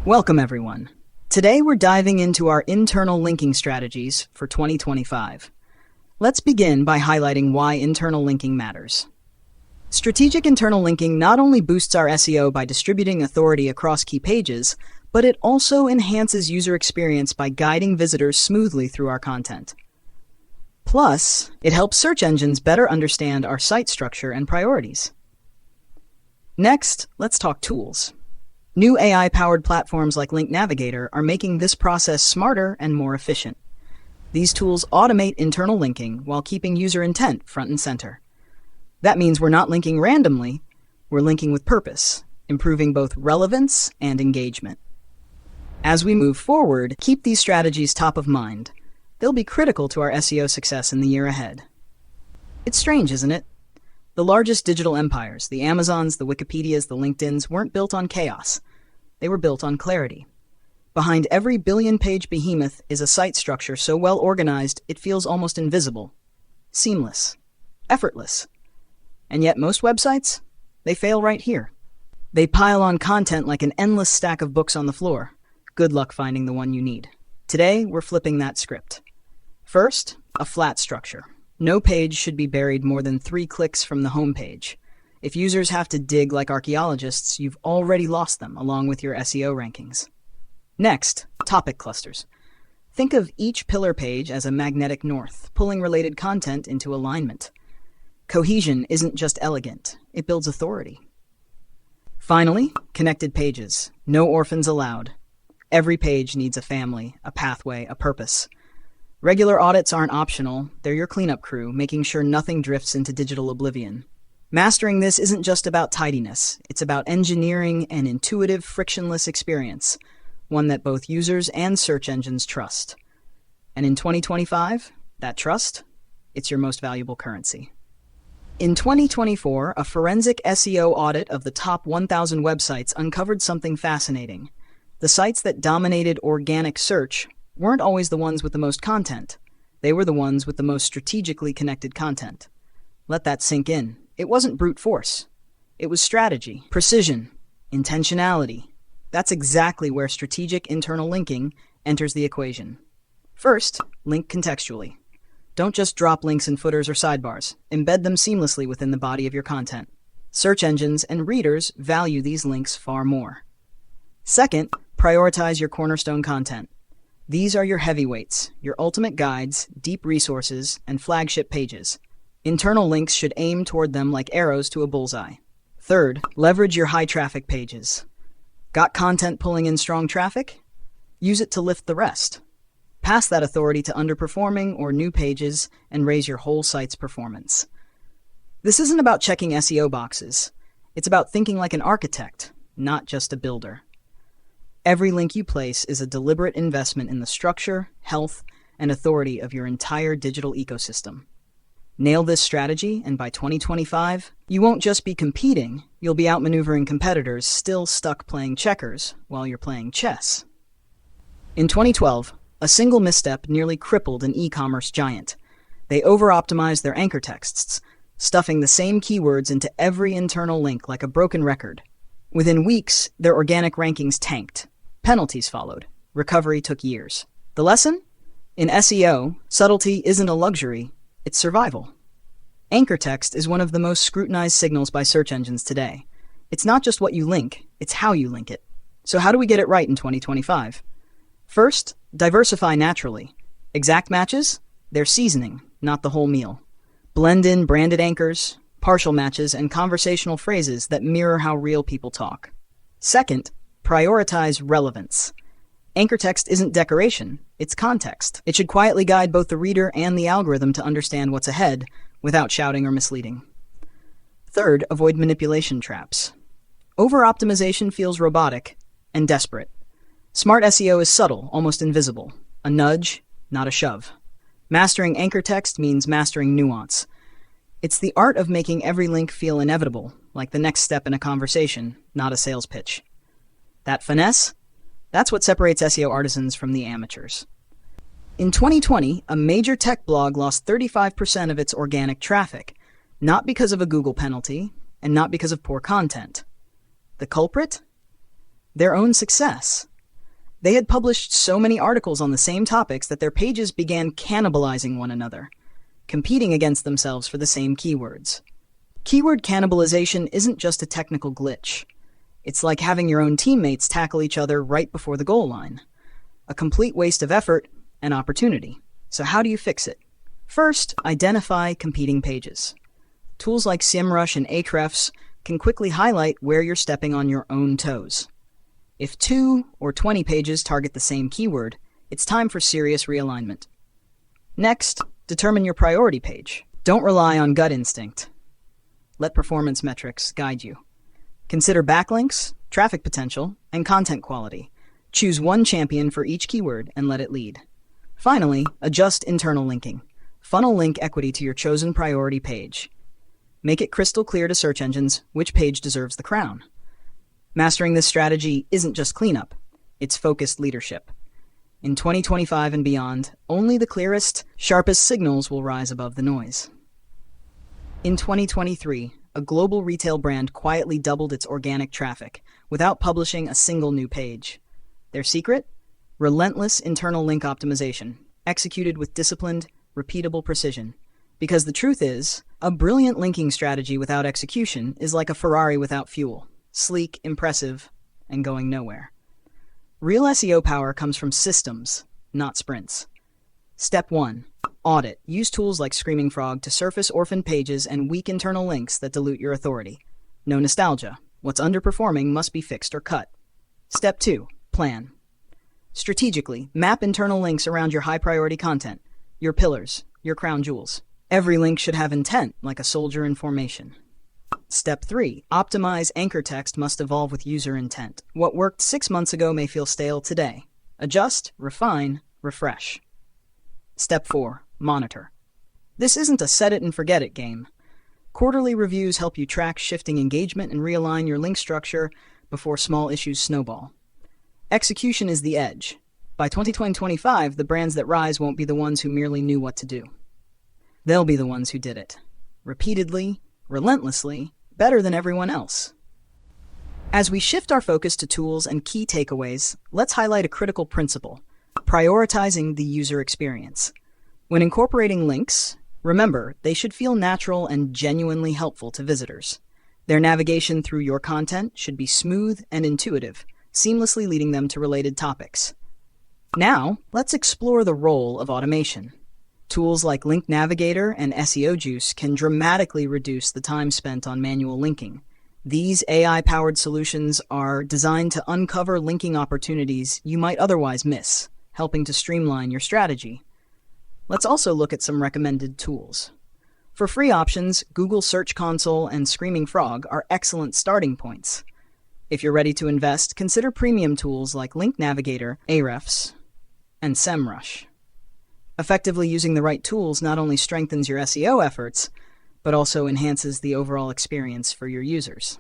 Welcome, everyone. Today we're diving into our internal linking strategies for 2025. Let's begin by highlighting why internal linking matters. Strategic internal linking not only boosts our SEO by distributing authority across key pages, but it also enhances user experience by guiding visitors smoothly through our content. Plus, it helps search engines better understand our site structure and priorities. Next, let's talk tools. New AI-powered platforms like Link Navigator are making this process smarter and more efficient. These tools automate internal linking while keeping user intent front and center. That means we're not linking randomly, we're linking with purpose, improving both relevance and engagement. As we move forward, keep these strategies top of mind. They'll be critical to our SEO success in the year ahead. It's strange, isn't it? The largest digital empires, the Amazons, the Wikipedias, the LinkedIns, weren't built on chaos. They were built on clarity. Behind every billion-page behemoth is a site structure so well organized it feels almost invisible, seamless, effortless. And yet most websites, they fail right here. They pile on content like an endless stack of books on the floor. Good luck finding the one you need. Today, we're flipping that script. First, a flat structure. No page should be buried more than 3 clicks from the home page. If users have to dig like archaeologists, you've already lost them along with your SEO rankings. Next, topic clusters. Think of each pillar page as a magnetic north, pulling related content into alignment. Cohesion isn't just elegant, it builds authority. Finally, connected pages. No orphans allowed. Every page needs a family, a pathway, a purpose. Regular audits aren't optional, they're your cleanup crew, making sure nothing drifts into digital oblivion. Mastering this isn't just about tidiness, it's about engineering an intuitive, frictionless experience, one that both users and search engines trust. And in 2025, that trust, it's your most valuable currency. In 2024, a forensic SEO audit of the top 1,000 websites uncovered something fascinating. The sites that dominated organic search weren't always the ones with the most content. They were the ones with the most strategically connected content. Let that sink in. It wasn't brute force. It was strategy, precision, intentionality. That's exactly where strategic internal linking enters the equation. First, link contextually. Don't just drop links in footers or sidebars. Embed them seamlessly within the body of your content. Search engines and readers value these links far more. Second, prioritize your cornerstone content. These are your heavyweights, your ultimate guides, deep resources, and flagship pages. Internal links should aim toward them like arrows to a bullseye. Third, leverage your high-traffic pages. Got content pulling in strong traffic? Use it to lift the rest. Pass that authority to underperforming or new pages and raise your whole site's performance. This isn't about checking SEO boxes. It's about thinking like an architect, not just a builder. Every link you place is a deliberate investment in the structure, health, and authority of your entire digital ecosystem. Nail this strategy, and by 2025, you won't just be competing, you'll be outmaneuvering competitors still stuck playing checkers while you're playing chess. In 2012, a single misstep nearly crippled an e-commerce giant. They over-optimized their anchor texts, stuffing the same keywords into every internal link like a broken record. Within weeks, their organic rankings tanked. Penalties followed. Recovery took years. The lesson? In SEO, subtlety isn't a luxury, it's survival. Anchor text is one of the most scrutinized signals by search engines today. It's not just what you link, it's how you link it. So how do we get it right in 2025? First, diversify naturally. Exact matches? They're seasoning, not the whole meal. Blend in branded anchors, partial matches, and conversational phrases that mirror how real people talk. Second, prioritize relevance. Anchor text isn't decoration, it's context. It should quietly guide both the reader and the algorithm to understand what's ahead without shouting or misleading. Third, avoid manipulation traps. Over-optimization feels robotic and desperate. Smart SEO is subtle, almost invisible. A nudge, not a shove. Mastering anchor text means mastering nuance. It's the art of making every link feel inevitable, like the next step in a conversation, not a sales pitch. That finesse? That's what separates SEO artisans from the amateurs. In 2020, a major tech blog lost 35% of its organic traffic, not because of a Google penalty, and not because of poor content. The culprit? Their own success. They had published so many articles on the same topics that their pages began cannibalizing one another, competing against themselves for the same keywords. Keyword cannibalization isn't just a technical glitch. It's like having your own teammates tackle each other right before the goal line. A complete waste of effort and opportunity. So how do you fix it? First, identify competing pages. Tools like SEMrush and Ahrefs can quickly highlight where you're stepping on your own toes. If 2 or 20 pages target the same keyword, it's time for serious realignment. Next, determine your priority page. Don't rely on gut instinct. Let performance metrics guide you. Consider backlinks, traffic potential, and content quality. Choose one champion for each keyword and let it lead. Finally, adjust internal linking. Funnel link equity to your chosen priority page. Make it crystal clear to search engines which page deserves the crown. Mastering this strategy isn't just cleanup, it's focused leadership. In 2025 and beyond, only the clearest, sharpest signals will rise above the noise. In 2023, a global retail brand quietly doubled its organic traffic without publishing a single new page. Their secret? Relentless internal link optimization, executed with disciplined, repeatable precision. Because the truth is, a brilliant linking strategy without execution is like a Ferrari without fuel. Sleek, impressive, and going nowhere. Real SEO power comes from systems, not sprints. Step 1. Audit. Use tools like Screaming Frog to surface orphaned pages and weak internal links that dilute your authority. No nostalgia. What's underperforming must be fixed or cut. Step 2. Plan. Strategically, map internal links around your high-priority content, your pillars, your crown jewels. Every link should have intent, like a soldier in formation. Step 3. Optimize. Anchor text must evolve with user intent. What worked 6 months ago may feel stale today. Adjust, refine, refresh. Step 4. Monitor. This isn't a set-it-and-forget-it game. Quarterly reviews help you track shifting engagement and realign your link structure before small issues snowball. Execution is the edge. By 2025, the brands that rise won't be the ones who merely knew what to do. They'll be the ones who did it. Repeatedly, relentlessly, better than everyone else. As we shift our focus to tools and key takeaways, let's highlight a critical principle: prioritizing the user experience. When incorporating links, remember, they should feel natural and genuinely helpful to visitors. Their navigation through your content should be smooth and intuitive, seamlessly leading them to related topics. Now, let's explore the role of automation. Tools like Link Navigator and SEO Juice can dramatically reduce the time spent on manual linking. These AI-powered solutions are designed to uncover linking opportunities you might otherwise miss, helping to streamline your strategy. Let's also look at some recommended tools. For free options, Google Search Console and Screaming Frog are excellent starting points. If you're ready to invest, consider premium tools like Link Navigator, Ahrefs, and SEMrush. Effectively using the right tools not only strengthens your SEO efforts, but also enhances the overall experience for your users.